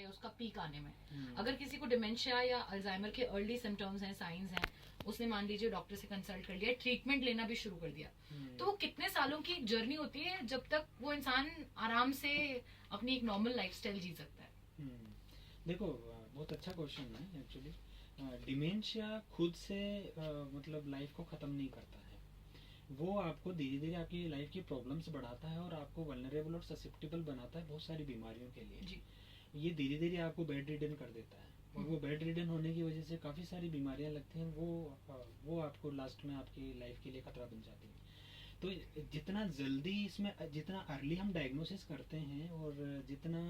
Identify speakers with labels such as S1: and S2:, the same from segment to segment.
S1: या उसका पीक आने में। अगर किसी को डिमेंशिया या अल्जाइमर के अर्ली सिम्टम्स हैं, साइंस हैं, उसने मान लीजिए डॉक्टर से कंसल्ट कर लिया, ट्रीटमेंट लेना भी शुरू कर दिया, तो वो कितने सालों की जर्नी होती है जब तक वो इंसान आराम से अपनी एक नॉर्मल लाइफस्टाइल जी सकता है?
S2: देखो, बहुत अच्छा क्वेश्चन है एक्चुअली। डिमेंशिया खुद से मतलब लाइफ को ख़त्म नहीं करता है। वो आपको धीरे धीरे आपकी लाइफ की प्रॉब्लम्स बढ़ाता है और आपको वल्नरेबल और ससेप्टेबल बनाता है बहुत सारी बीमारियों के लिए
S1: जी।
S2: ये धीरे धीरे आपको बेड रिडन कर देता है, और वो बेड रिडन होने की वजह से काफ़ी सारी बीमारियां लगती हैं, वो आपको लास्ट में आपकी लाइफ के लिए खतरा बन जाती है। तो जितना जल्दी इसमें, जितना अर्ली हम डायग्नोसिस करते हैं और जितना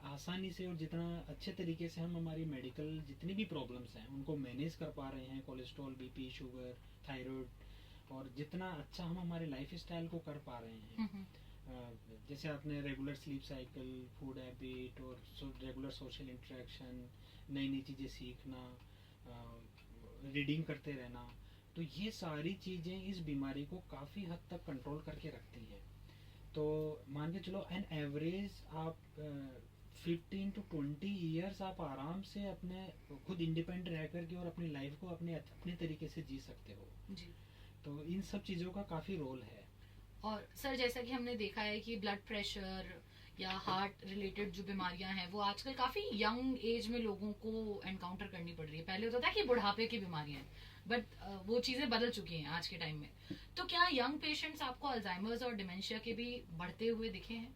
S2: आसानी से और जितना अच्छे तरीके से हम हमारी मेडिकल जितनी भी प्रॉब्लम्स हैं उनको मैनेज कर पा रहे हैं, कोलेस्ट्रॉल, बीपी, शुगर, थायराइड, और जितना अच्छा हम हमारे लाइफ स्टाइल को कर पा रहे हैं, जैसे आपने regular sleep cycle, food habit और रेगुलर सोशल इंटरेक्शन, नई नई चीज़ें सीखना, रीडिंग करते रहना, तो ये सारी चीज़ें इस बीमारी को काफ़ी हद तक कंट्रोल करके रखती हैं। तो मान के चलो एन एवरेज आप 15 to 20 ईयर्स आप आराम से अपने खुद इंडिपेंडेंट रह करके और अपनी लाइफ को अपने तरीके से जी सकते हो
S1: जी।
S2: तो इन सब चीज़ों का काफ़ी रोल है।
S1: और सर, जैसा कि हमने देखा है कि ब्लड प्रेशर या हार्ट रिलेटेड जो बीमारियां हैं वो आजकल काफी यंग एज में लोगों को एनकाउंटर करनी पड़ रही है। पहले होता था कि बुढ़ापे की बीमारियां हैं, बट वो चीजें बदल चुकी हैं आज के टाइम में। तो क्या यंग पेशेंट्स आपको अल्जाइमर्स और डिमेंशिया के भी बढ़ते हुए दिखे हैं?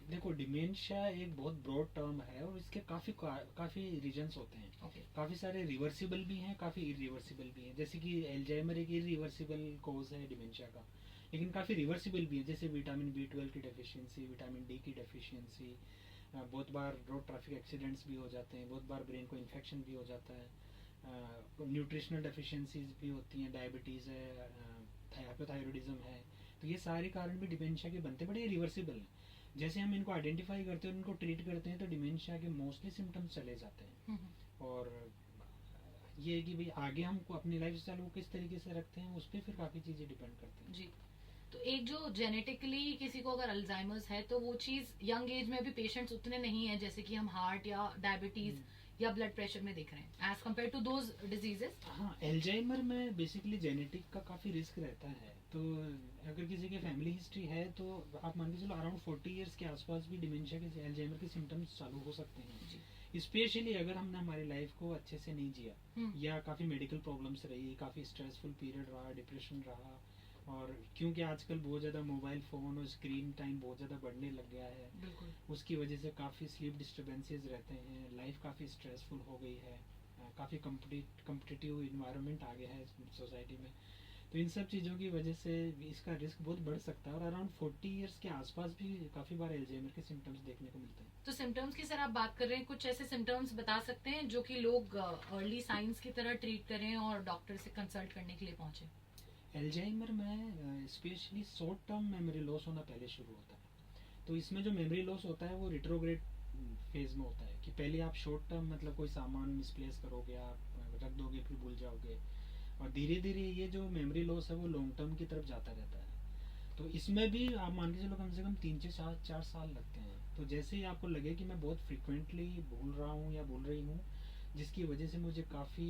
S2: देखो, डिमेंशिया एक बहुत ब्रॉड टर्म है और इसके काफ़ी रीजन्स होते हैं। काफ़ी सारे रिवर्सिबल भी हैं, काफ़ी इरिवर्सिबल भी हैं। जैसे कि एल्जाइमर एक इरिवर्सिबल कोज है डिमेंशिया का, लेकिन काफ़ी रिवर्सिबल भी है, जैसे विटामिन B12 की डेफिशिएंसी, विटामिन D की डेफिशिएंसी, बहुत बार रोड ट्रैफिक एक्सीडेंट्स भी हो जाते हैं, बहुत बार ब्रेन को इन्फेक्शन भी हो जाता है, न्यूट्रिशनल डेफिशिएंसीज भी होती हैं, डायबिटीज़ है, हाइपोथायरॉयडिज्म है। तो ये सारे कारण भी डिमेंशिया के बनते हैं, बट ये रिवर्सिबल हैं। जैसे हम इनको आइडेंटिफाई करते हैं और इनको ट्रीट करते हैं तो डिमेंशिया के मोस्टली सिम्टम्स चले जाते हैं। और ये है कि भाई आगे हम अपनी लाइफ स्टाइल को किस तरीके से रखते हैं उस पर फिर काफ़ी चीज़ें डिपेंड करती हैं।
S1: जी। तो एक जो जेनेटिकली किसी को अगर अल्जाइमर्स है तो वो चीज यंग एज में भी पेशेंट्स उतने नहीं है जैसे कि हम हार्ट या डायबिटीज या ब्लड प्रेशर में देख रहे हैं as compared to those diseases.
S2: हाँ, एल्जाइमर में बेसिकली जेनेटिक का काफ़ी रिस्क रहता है। तो अगर किसी की फैमिली हिस्ट्री है तो आप मान के चलो अराउंड 40 ईयर्स के आसपास भी डिमेंशिया के, एल्जाइमर के सिम्टम्स चालू हो सकते हैं। स्पेशली अगर हमने हमारी लाइफ को अच्छे से नहीं जिया या काफ़ी मेडिकल प्रॉब्लम्स रही, काफ़ी स्ट्रेसफुल पीरियड रहा, डिप्रेशन रहा, और क्योंकि आजकल बहुत ज़्यादा मोबाइल फ़ोन और स्क्रीन टाइम बहुत ज़्यादा बढ़ने लग गया है, उसकी वजह से काफ़ी स्लीप डिस्टर्बेंसेस रहते हैं, लाइफ काफ़ी स्ट्रेसफुल हो गई है, काफ़ी कम्पिटिटिव इन्वायरमेंट आ गया है सोसाइटी में। तो इन सब चीज़ों की वजह से इसका रिस्क बहुत बढ़ सकता है, और अराउंड 40 ईयर्स के आसपास भी काफ़ी बार एल्जाइमर के सिम्टम्स देखने को मिलते हैं।
S1: तो सिम्टम्स की सर आप बात कर रहे हैं, कुछ ऐसे सिम्टम्स बता सकते हैं जो कि लोग अर्ली साइंस की तरह ट्रीट करें और डॉक्टर से कंसल्ट करने के लिए पहुंचे?
S2: एल्जाइमर में specially short term memory loss होना पहले शुरू होता है। तो इसमें जो मेमोरी लॉस होता है वो रिट्रोग्रेड फेज में होता है, कि पहले आप शॉर्ट टर्म मतलब कोई सामान मिसप्लेस करोगे, आप रख दोगे, फिर भूल जाओगे, और धीरे धीरे ये जो मेमोरी लॉस है वो लॉन्ग टर्म की तरफ जाता रहता है। तो इसमें भी आप मान के चलो कम से कम 3 से 4 साल लगते हैं। तो जैसे ही आपको लगे कि मैं बहुत फ्रिक्वेंटली भूल रहा हूँ या भूल रही हूँ, जिसकी वजह से मुझे काफ़ी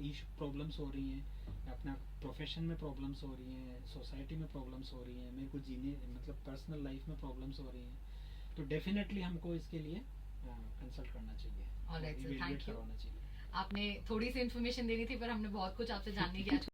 S2: इशू प्रॉब्लम्स हो रही हैं, अपना प्रोफेशन में प्रॉब्लम्स हो रही हैं, सोसाइटी में प्रॉब्लम्स हो रही हैं, मेरे को जीने मतलब पर्सनल लाइफ में प्रॉब्लम्स हो रही हैं, तो डेफिनेटली हमको इसके लिए कंसल्ट करना चाहिए,
S1: ऑलराइट सर, थैंक यू।
S2: करवाना चाहिए।
S1: आपने थोड़ी सी इन्फॉर्मेशन देनी थी पर हमने बहुत कुछ आपसे जानने की आज